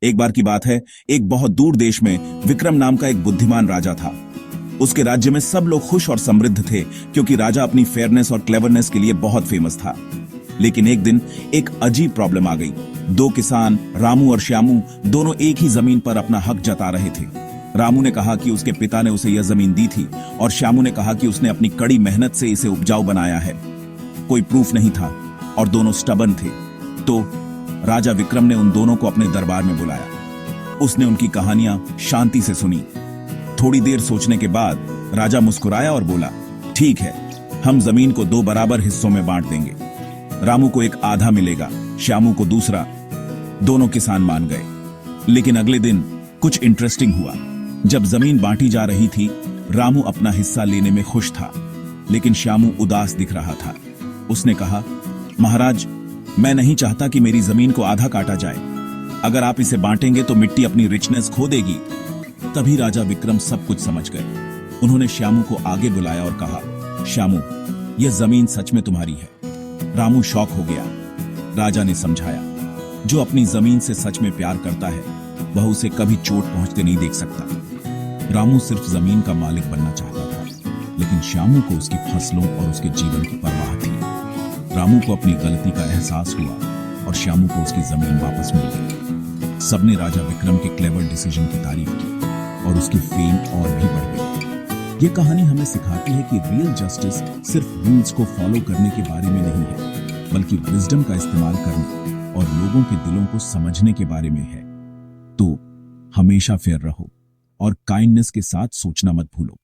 एक बार की बात है, एक बहुत दूर देश में विक्रम नाम का एक बुद्धिमान राजा था। उसके राज्य में सब लोग खुश और समृद्ध थे क्योंकि राजा अपनी फेयरनेस और क्लेवरनेस के लिए बहुत फेमस था। लेकिन एक दिन एक अजीब प्रॉब्लम आ गई। दो किसान रामू और श्यामू दोनों एक ही जमीन पर अपना हक जता रहे थे। रामू ने कहा कि उसके पिता ने उसे यह जमीन दी थी और श्यामू ने कहा कि उसने अपनी कड़ी मेहनत से इसे उपजाऊ बनाया है। कोई प्रूफ नहीं था और दोनों स्टबर्न थे। तो राजा विक्रम ने उन दोनों को अपने दरबार में बुलाया। उसने उनकी कहानियां शांति से सुनी। थोड़ी देर सोचने के बाद राजा मुस्कुराया और बोला, ठीक है, हम जमीन को दो बराबर हिस्सों में बांट देंगे। रामू को एक आधा मिलेगा, श्यामू को दूसरा। दोनों किसान मान गए। लेकिन अगले दिन कुछ इंटरेस्टिंग हुआ। जब जमीन बांटी जा रही थी, रामू अपना हिस्सा लेने में खुश था, लेकिन श्यामू उदास दिख रहा था। उसने कहा, महाराज, मैं नहीं चाहता कि मेरी जमीन को आधा काटा जाए। अगर आप इसे बांटेंगे तो मिट्टी अपनी रिचनेस खो देगी। तभी राजा विक्रम सब कुछ समझ गए। उन्होंने श्यामू को आगे बुलाया और कहा, श्यामू, यह जमीन सच में तुम्हारी है। रामू शॉक हो गया। राजा ने समझाया, जो अपनी जमीन से सच में प्यार करता है वह उसे कभी चोट पहुंचते नहीं देख सकता। रामू सिर्फ जमीन का मालिक बनना चाहता था, लेकिन श्यामू को उसकी फसलों और उसके जीवन की परवाह थी। रामू को अपनी गलती का एहसास हुआ और श्यामू को उसकी जमीन वापस मिल गई। सबने राजा विक्रम के क्लेवर डिसीजन की तारीफ की और उसकी फेम और भी बढ़ गई। ये कहानी हमें सिखाती है कि रियल जस्टिस सिर्फ रूल्स को फॉलो करने के बारे में नहीं है, बल्कि विजडम का इस्तेमाल करने और लोगों के दिलों को समझने के बारे में है। तो हमेशा फेयर रहो और काइंडनेस के साथ सोचना मत भूलो।